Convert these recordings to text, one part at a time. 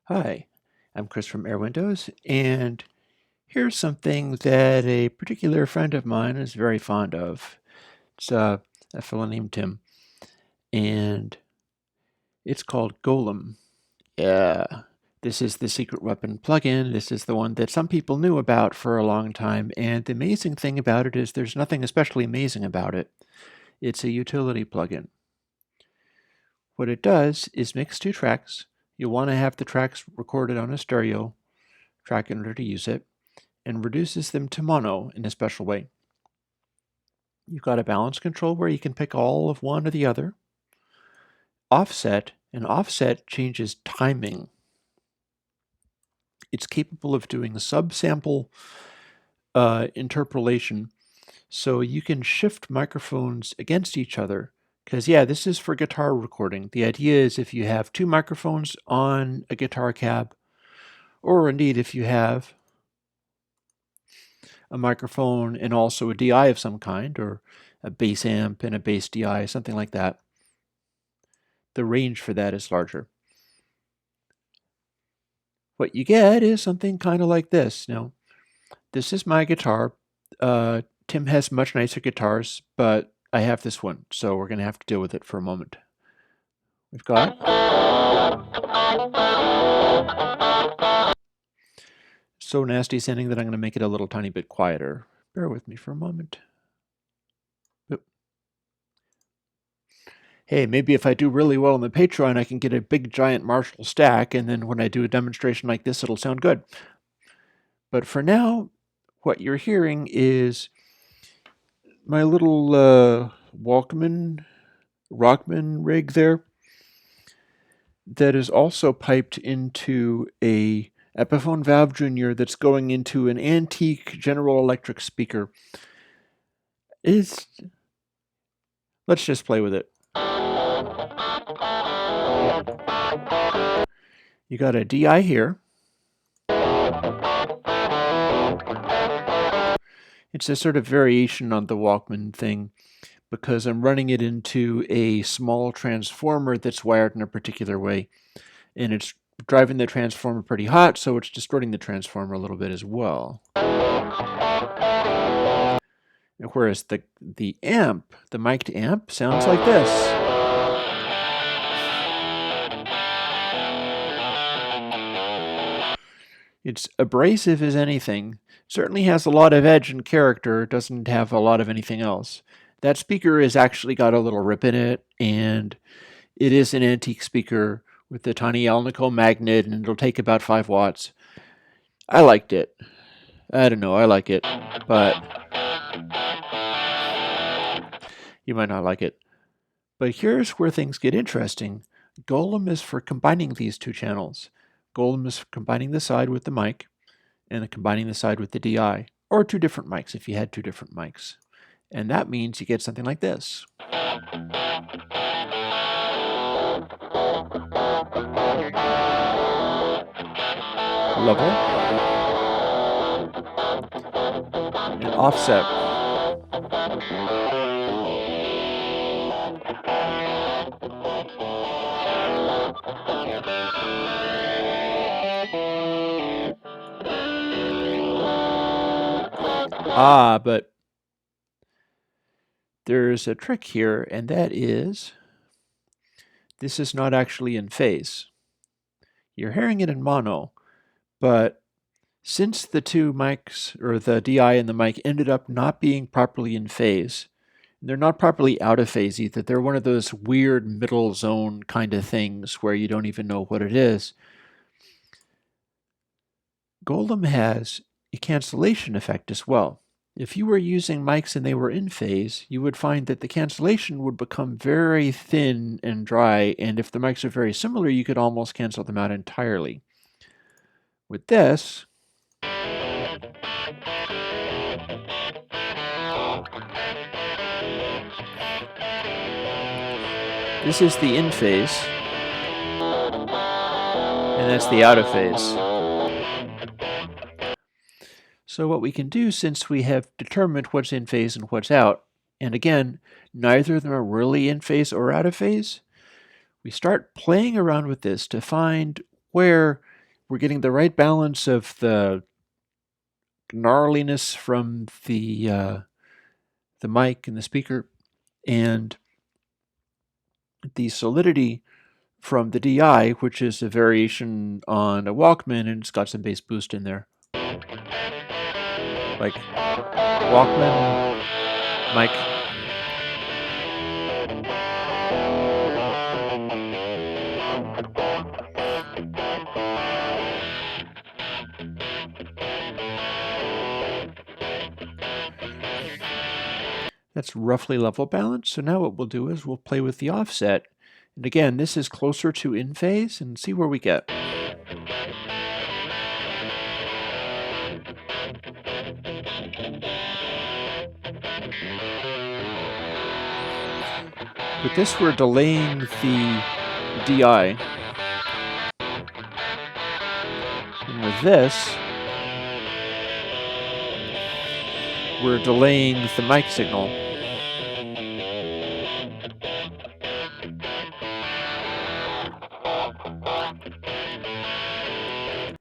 Hi, I'm Chris from airwindows, and here's something that a particular friend of mine is very fond of. It's a fellow named Tim, and it's called Golem. Yeah, this is the secret weapon plugin. This is the one that some people knew about for a long time, and the amazing thing about it is there's nothing especially amazing about it. It's a utility plugin. What it does is mix two tracks. You'll want to have the tracks recorded on a stereo track in order to use it, and reduces them to mono in a special way. You've got a balance control where you can pick all of one or the other. Offset, and offset changes timing. It's capable of doing subsample interpolation, so you can shift microphones against each other. Because, yeah, this is for guitar recording. The idea is if you have two microphones on a guitar cab, or indeed if you have a microphone and also a DI of some kind, or a bass amp and a bass DI, something like that, the range for that is larger. What you get is something kind of like this. Now, this is my guitar. Tim has much nicer guitars, but I have this one, so we're going to have to deal with it for a moment. We've got so nasty sounding that I'm going to make it a little tiny bit quieter. Bear with me for a moment. Oop. Hey, maybe if I do really well on the Patreon, I can get a big giant Marshall stack, and then when I do a demonstration like this, it'll sound good. But for now, what you're hearing is my little Rockman rig there that is also piped into a Epiphone Valve Jr. that's going into an antique General Electric speaker. Let's just play with it. You got a DI here. It's a sort of variation on the Walkman thing because I'm running it into a small transformer that's wired in a particular way. And it's driving the transformer pretty hot, so it's distorting the transformer a little bit as well. Whereas the amp, the mic'd amp, sounds like this. It's abrasive as anything. Certainly has a lot of edge and character, doesn't have a lot of anything else. That speaker has actually got a little rip in it, and it is an antique speaker with the tiny Alnico magnet, and it'll take about 5 watts. I liked it. I don't know, I like it, but you might not like it. But here's where things get interesting. Golem is for combining these two channels. Golem is combining the side with the mic, and combining the side with the DI, or two different mics if you had two different mics. And that means you get something like this. Level and offset. But there's a trick here, and that is this is not actually in phase. You're hearing it in mono, but since the two mics, or the DI and the mic, ended up not being properly in phase, they're not properly out of phase either. They're one of those weird middle zone kind of things where you don't even know what it is. Golem has a cancellation effect as well. If you were using mics and they were in phase, you would find that the cancellation would become very thin and dry, and if the mics are very similar, you could almost cancel them out entirely. With this, this is the in phase, and that's the out of phase. So what we can do, since we have determined what's in phase and what's out, and again, neither of them are really in phase or out of phase, we start playing around with this to find where we're getting the right balance of the gnarliness from the mic and the speaker, and the solidity from the DI, which is a variation on a Walkman, and it's got some bass boost in there. Like Walkman, mic. That's roughly level balance. So now what we'll do is we'll play with the offset. And again, this is closer to in phase, and see where we get. With this, we're delaying the DI. And with this, we're delaying the mic signal.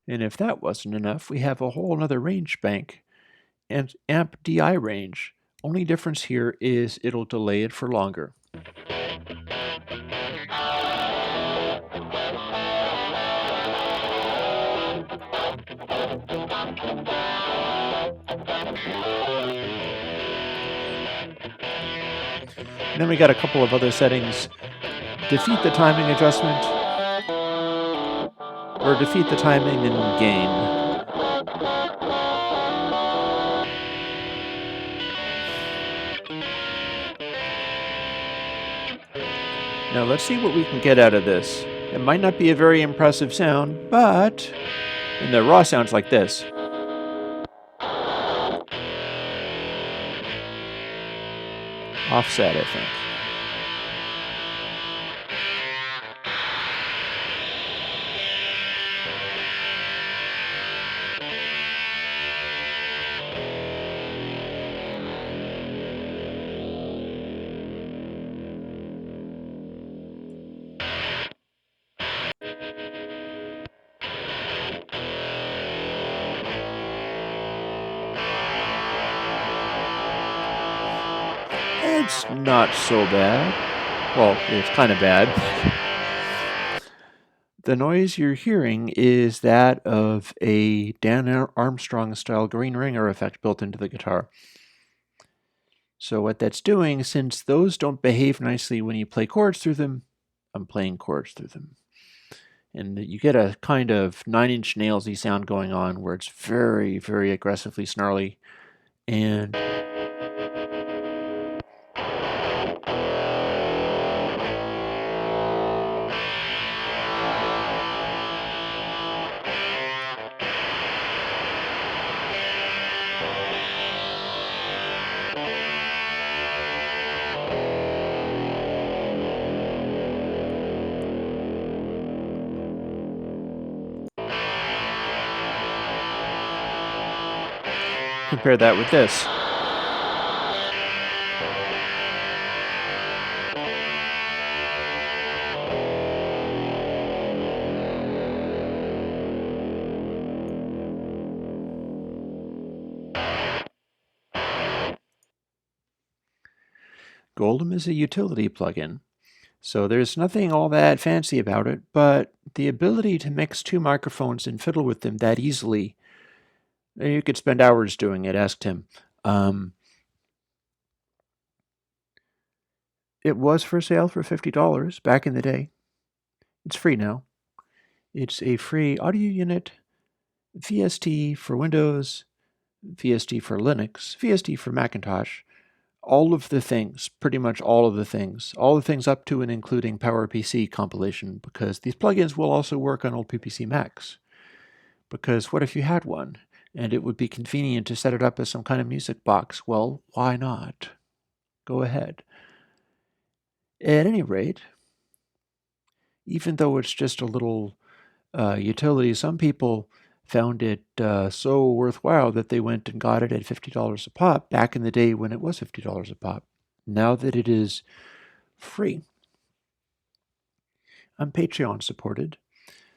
And if that wasn't enough, we have a whole other range bank and amp DI range. Only difference here is it'll delay it for longer. And then we got a couple of other settings. Defeat the timing adjustment, or defeat the timing and gain. Now let's see what we can get out of this. It might not be a very impressive sound, but and the raw sounds like this. Offset, I think. It's not so bad. Well, it's kind of bad. The noise you're hearing is that of a Dan Armstrong-style green ringer effect built into the guitar. So what that's doing, since those don't behave nicely when you play chords through them, I'm playing chords through them. And you get a kind of 9-inch nailsy sound going on where it's very, very aggressively snarly. And compare that with this. Golem is a utility plugin, so there's nothing all that fancy about it, but the ability to mix two microphones and fiddle with them that easily, you could spend hours doing it, ask Tim. It was for sale for $50 back in the day. It's free now. It's a free audio unit, VST for Windows, VST for Linux, VST for Macintosh, all of the things, pretty much all of the things up to and including PowerPC compilation, because these plugins will also work on old PPC Macs. Because what if you had one and it would be convenient to set it up as some kind of music box? Well, why not? Go ahead. At any rate, even though it's just a little utility, some people found it so worthwhile that they went and got it at $50 a pop back in the day when it was $50 a pop. Now that it is free, I'm Patreon supported,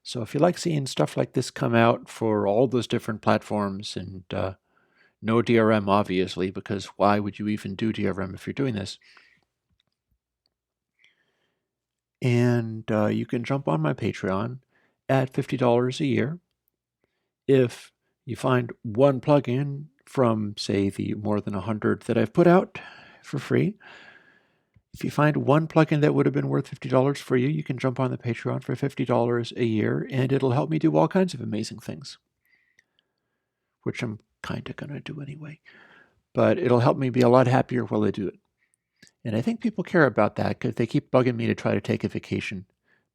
So if you like seeing stuff like this come out for all those different platforms, and no DRM obviously, because why would you even do DRM if you're doing this? And you can jump on my Patreon at $50 a year. If you find one plugin from, say, the more than 100 that I've put out for free, if you find one plugin that would have been worth $50 for you, you can jump on the Patreon for $50 a year, and it'll help me do all kinds of amazing things, which I'm kind of going to do anyway. But it'll help me be a lot happier while I do it. And I think people care about that because they keep bugging me to try to take a vacation.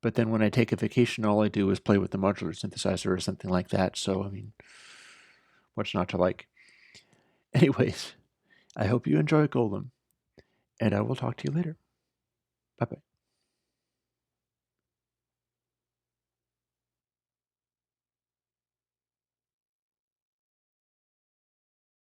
But then when I take a vacation, all I do is play with the modular synthesizer or something like that. So, I mean, what's not to like? Anyways, I hope you enjoy Golem, and I will talk to you later. Bye-bye.